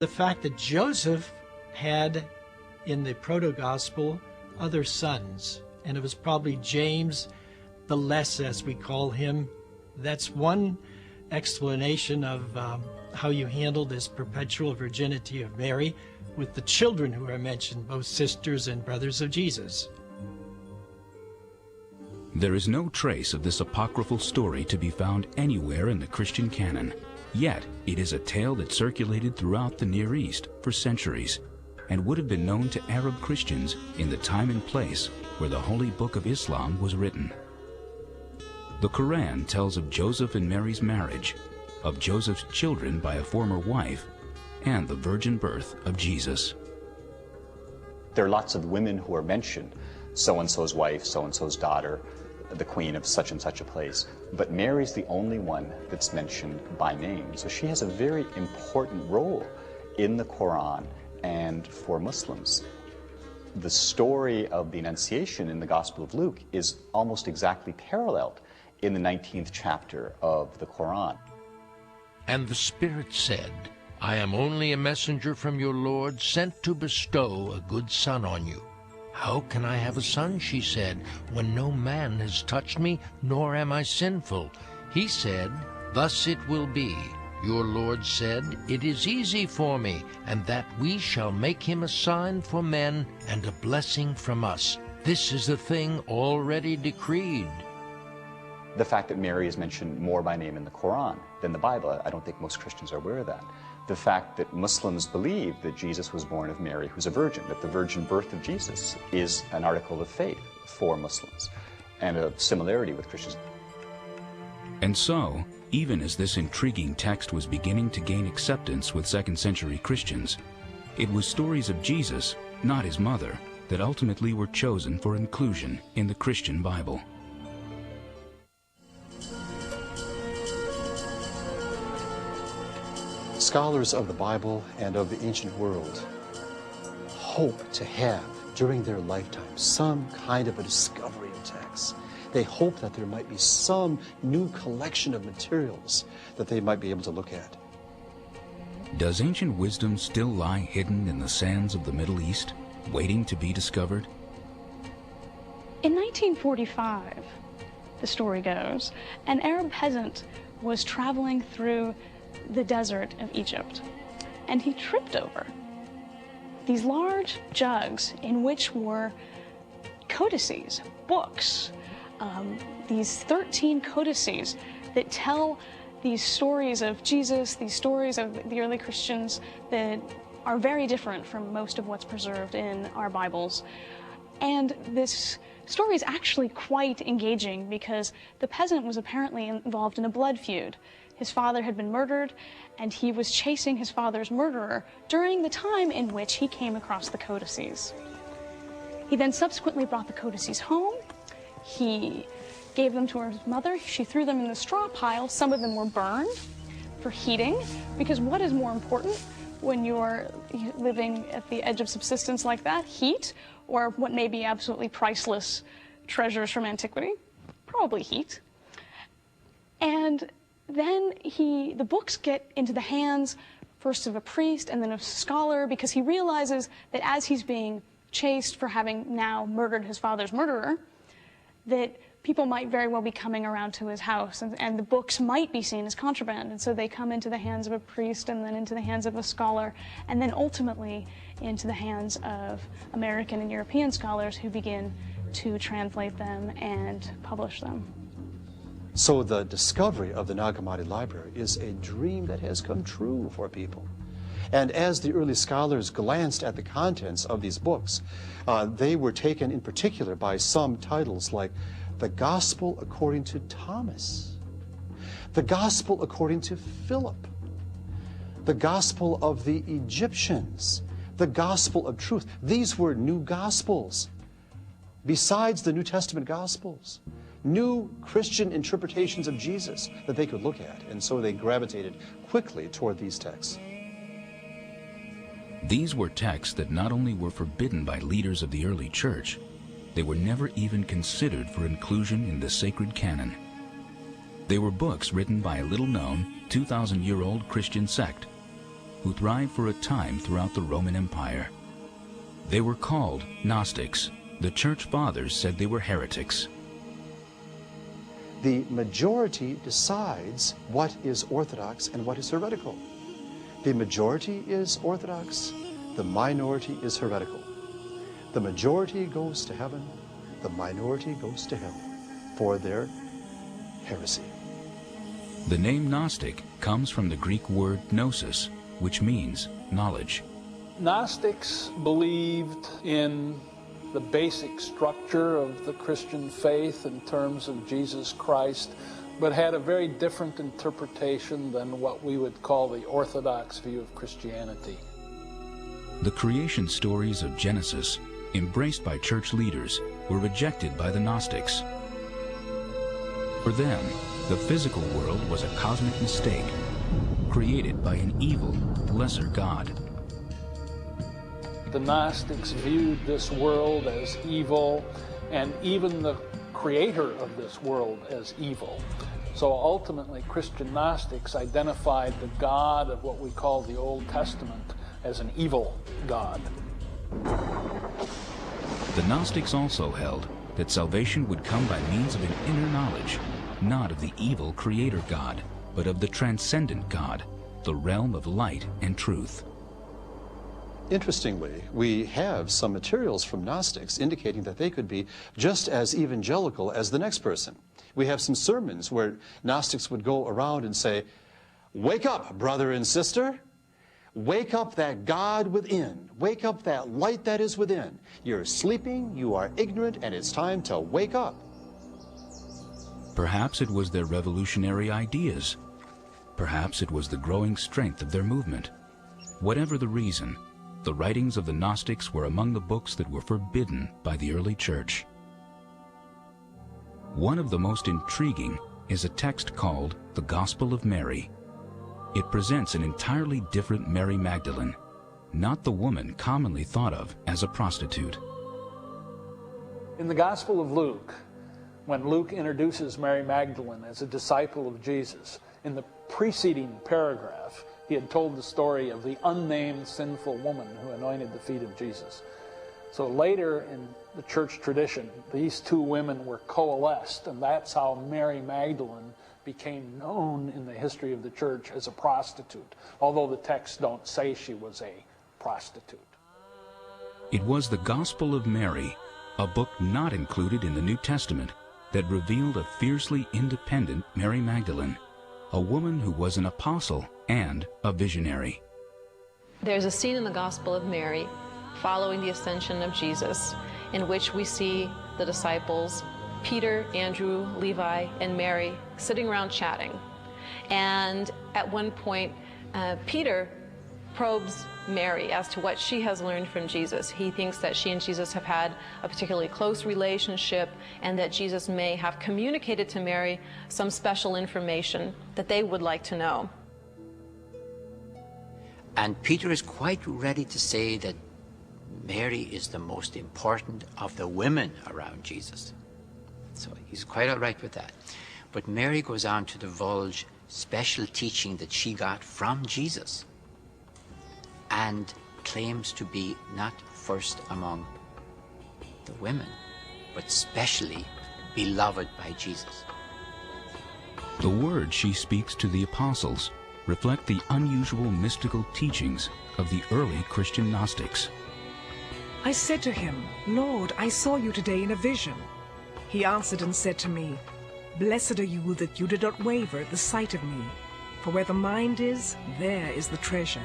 The fact that Joseph had, in the proto-gospel, other sons, and it was probably James the Less, as we call him. That's one explanation of how you handle this perpetual virginity of Mary with the children who are mentioned, both sisters and brothers of Jesus. There is no trace of this apocryphal story to be found anywhere in the Christian canon. Yet, it is a tale that circulated throughout the Near East for centuries and would have been known to Arab Christians in the time and place where the Holy Book of Islam was written. The Quran tells of Joseph and Mary's marriage, of Joseph's children by a former wife, and the virgin birth of Jesus. There are lots of women who are mentioned, so-and-so's wife, so-and-so's daughter, the queen of such and such a place. But Mary's the only one that's mentioned by name. So she has a very important role in the Quran and for Muslims. The story of the Annunciation in the Gospel of Luke is almost exactly paralleled in the 19th chapter of the Quran. And the Spirit said, I am only a messenger from your Lord, sent to bestow a good son on you. How can I have a son, she said, when no man has touched me, nor am I sinful? He said, Thus it will be. Your Lord said, It is easy for me, and that we shall make him a sign for men and a blessing from us. This is the thing already decreed. The fact that Mary is mentioned more by name in the Quran than the Bible, I don't think most Christians are aware of that. The fact that Muslims believe that Jesus was born of Mary, who's a virgin, that the virgin birth of Jesus is an article of faith for Muslims, and a similarity with Christians. And so, even as this intriguing text was beginning to gain acceptance with second-century Christians, it was stories of Jesus, not his mother, that ultimately were chosen for inclusion in the Christian Bible. Scholars of the Bible and of the ancient world hope to have, during their lifetime, some kind of a discovery of texts. They hope that there might be some new collection of materials that they might be able to look at. Does ancient wisdom still lie hidden in the sands of the Middle East, waiting to be discovered? In 1945, the story goes, an Arab peasant was traveling through the desert of Egypt, and he tripped over these large jugs in which were codices, books, these 13 codices that tell these stories of Jesus, these stories of the early Christians that are very different from most of what's preserved in our Bibles. And this story is actually quite engaging because the peasant was apparently involved in a blood feud. His father had been murdered, and he was chasing his father's murderer during the time in which he came across the codices. He then subsequently brought the codices home. He gave them to his mother. She threw them in the straw pile. Some of them were burned for heating, because what is more important when you're living at the edge of subsistence like that? Heat, or what may be absolutely priceless treasures from antiquity? Probably heat. And then the books get into the hands first of a priest and then of a scholar, because he realizes that as he's being chased for having now murdered his father's murderer, that people might very well be coming around to his house, and the books might be seen as contraband. And so they come into the hands of a priest, and then into the hands of a scholar, and then ultimately into the hands of American and European scholars who begin to translate them and publish them. So the discovery of the Nag Hammadi Library is a dream that has come true for people. And as the early scholars glanced at the contents of these books, they were taken in particular by some titles like The Gospel According to Thomas, The Gospel According to Philip, The Gospel of the Egyptians, The Gospel of Truth. These were new Gospels, besides the New Testament Gospels. New Christian interpretations of Jesus that they could look at, and so they gravitated quickly toward these texts. These were texts that not only were forbidden by leaders of the early church, they were never even considered for inclusion in the sacred canon. They were books written by a little-known, 2,000-year-old Christian sect, who thrived for a time throughout the Roman Empire. They were called Gnostics. The Church Fathers said they were heretics. The majority decides what is orthodox and what is heretical. The majority is orthodox, the minority is heretical. The majority goes to heaven, the minority goes to hell for their heresy. The name Gnostic comes from the Greek word gnosis, which means knowledge. Gnostics believed in the basic structure of the Christian faith in terms of Jesus Christ, but had a very different interpretation than what we would call the Orthodox view of Christianity. The creation stories of Genesis, embraced by church leaders, were rejected by the Gnostics. For them, the physical world was a cosmic mistake, created by an evil, lesser God. The Gnostics viewed this world as evil, and even the creator of this world as evil. So ultimately, Christian Gnostics identified the God of what we call the Old Testament as an evil God. The Gnostics also held that salvation would come by means of an inner knowledge, not of the evil creator God, but of the transcendent God, the realm of light and truth. Interestingly, we have some materials from Gnostics indicating that they could be just as evangelical as the next person. We have some sermons where Gnostics would go around and say, "Wake up, brother and sister. Wake up that God within. Wake up that light that is within. You're sleeping, you are ignorant, and it's time to wake up." Perhaps it was their revolutionary ideas. Perhaps it was the growing strength of their movement. Whatever the reason, the writings of the Gnostics were among the books that were forbidden by the early church. One of the most intriguing is a text called the Gospel of Mary. It presents an entirely different Mary Magdalene, not the woman commonly thought of as a prostitute. In the Gospel of Luke, when Luke introduces Mary Magdalene as a disciple of Jesus, in the preceding paragraph, he had told the story of the unnamed sinful woman who anointed the feet of Jesus. So later in the church tradition, these two women were coalesced, and that's how Mary Magdalene became known in the history of the church as a prostitute, although the texts don't say she was a prostitute. It was the Gospel of Mary, a book not included in the New Testament, that revealed a fiercely independent Mary Magdalene, a woman who was an apostle and a visionary. There's a scene in the Gospel of Mary following the ascension of Jesus in which we see the disciples, Peter, Andrew, Levi, and Mary, sitting around chatting. And at one point, Peter probes Mary as to what she has learned from Jesus. He thinks that she and Jesus have had a particularly close relationship and that Jesus may have communicated to Mary some special information that they would like to know. And Peter is quite ready to say that Mary is the most important of the women around Jesus. So he's quite all right with that. But Mary goes on to divulge special teaching that she got from Jesus and claims to be not first among the women, but specially beloved by Jesus. The words she speaks to the apostles reflect the unusual mystical teachings of the early Christian Gnostics. I said to him, "Lord, I saw you today in a vision." He answered and said to me, "Blessed are you that you did not waver at the sight of me, for where the mind is, there is the treasure."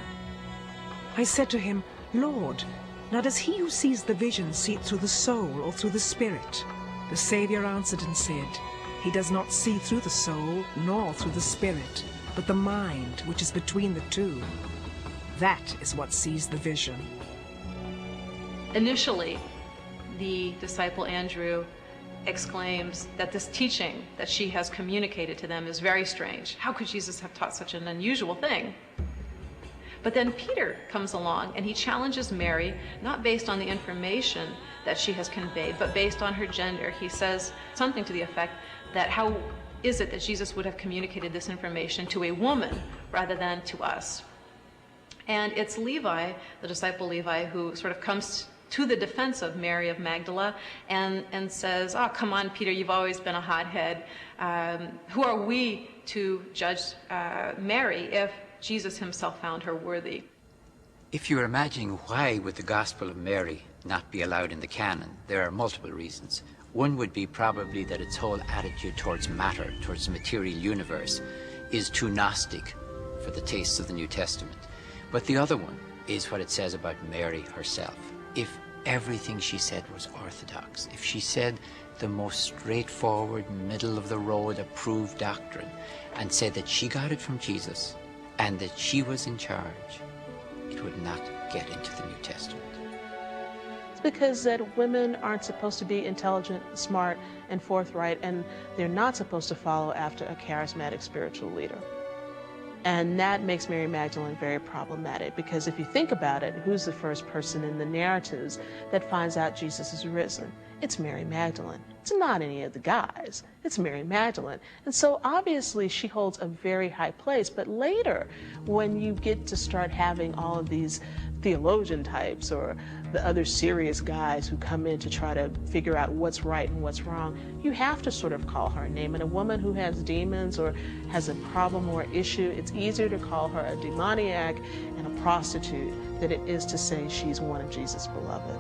I said to him, "Lord, now does he who sees the vision see it through the soul or through the spirit?" The Savior answered and said, "He does not see through the soul nor through the spirit, but the mind which is between the two. That is what sees the vision." Initially, the disciple Andrew exclaims that this teaching that she has communicated to them is very strange. How could Jesus have taught such an unusual thing? But then Peter comes along and he challenges Mary, not based on the information that she has conveyed, but based on her gender. He says something to the effect that how is it that Jesus would have communicated this information to a woman rather than to us? And it's Levi, the disciple Levi, who sort of comes to the defense of Mary of Magdala and says, "Oh, come on, Peter, you've always been a hothead. Who are we to judge Mary if Jesus himself found her worthy?" If you're imagining why would the Gospel of Mary not be allowed in the canon, there are multiple reasons. One would be probably that its whole attitude towards matter, towards the material universe, is too Gnostic for the tastes of the New Testament. But the other one is what it says about Mary herself. If everything she said was orthodox, if she said the most straightforward, middle-of-the-road approved doctrine, and said that she got it from Jesus and that she was in charge, it would not get into the New Testament. It's because that women aren't supposed to be intelligent, smart, and forthright, and they're not supposed to follow after a charismatic spiritual leader. And that makes Mary Magdalene very problematic, because if you think about it, who's the first person in the narratives that finds out Jesus is risen? It's Mary Magdalene. It's not any of the guys. It's Mary Magdalene. And so obviously she holds a very high place, but later when you get to start having all of these theologian types or the other serious guys who come in to try to figure out what's right and what's wrong, you have to sort of call her a name. And a woman who has demons or has a problem or issue, it's easier to call her a demoniac and a prostitute than it is to say she's one of Jesus' beloved.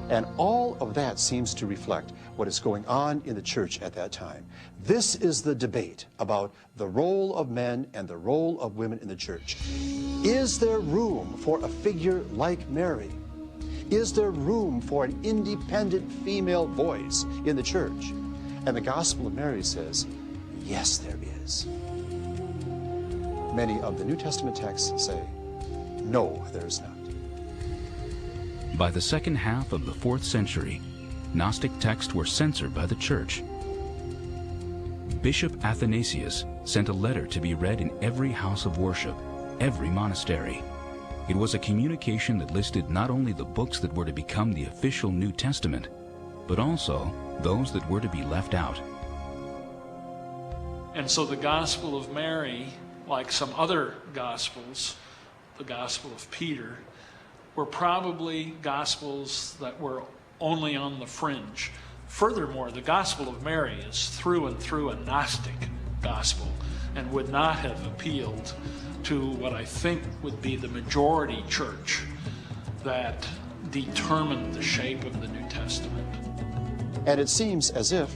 And all of that seems to reflect what is going on in the church at that time. This is the debate about the role of men and the role of women in the church. Is there room for a figure like Mary? Is there room for an independent female voice in the church? And the Gospel of Mary says, yes, there is. Many of the New Testament texts say, no, there is not. By the second half of the 4th century, Gnostic texts were censored by the Church. Bishop Athanasius sent a letter to be read in every house of worship, every monastery. It was a communication that listed not only the books that were to become the official New Testament, but also those that were to be left out. And so the Gospel of Mary, like some other Gospels, the Gospel of Peter, were probably Gospels that were only on the fringe. Furthermore, the Gospel of Mary is through and through a Gnostic Gospel and would not have appealed to what I think would be the majority church that determined the shape of the New Testament. And it seems as if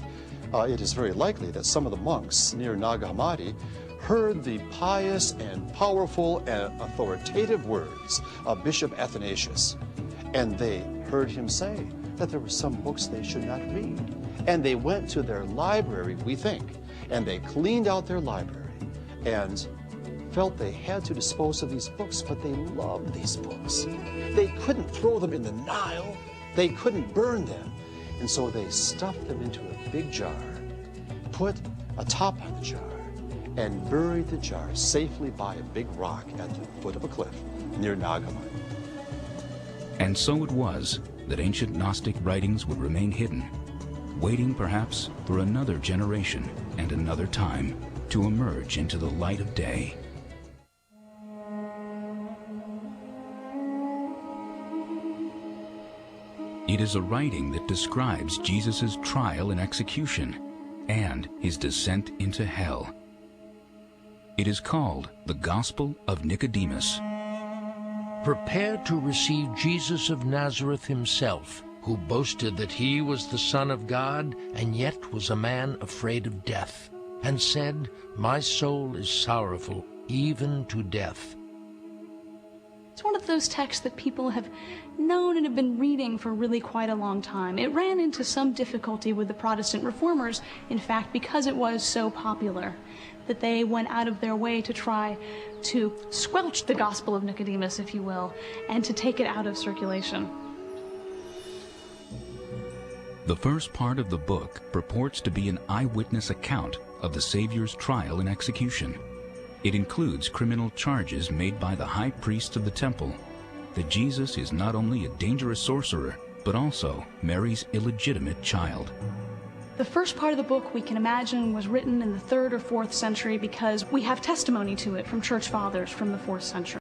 it is very likely that some of the monks near Nag Hammadi heard the pious and powerful and authoritative words of Bishop Athanasius, and they heard him say that there were some books they should not read. And they went to their library, we think, and they cleaned out their library and felt they had to dispose of these books, but they loved these books. They couldn't throw them in the Nile. They couldn't burn them. And so they stuffed them into a big jar, put a top on the jar, and buried the jar safely by a big rock at the foot of a cliff near Nag Hammadi. And so it was that ancient Gnostic writings would remain hidden, waiting perhaps for another generation and another time to emerge into the light of day. It is a writing that describes Jesus' trial and execution and his descent into hell. It is called the Gospel of Nicodemus. Prepared to receive Jesus of Nazareth himself, who boasted that he was the Son of God, and yet was a man afraid of death, and said, "My soul is sorrowful, even to death." It's one of those texts that people have known and have been reading for really quite a long time. It ran into some difficulty with the Protestant reformers, in fact, because it was so popular, that they went out of their way to try to squelch the Gospel of Nicodemus, if you will, and to take it out of circulation. The first part of the book purports to be an eyewitness account of the Savior's trial and execution. It includes criminal charges made by the high priests of the temple that Jesus is not only a dangerous sorcerer, but also Mary's illegitimate child. The first part of the book, we can imagine, was written in the 3rd or 4th century because we have testimony to it from church fathers from the 4th century.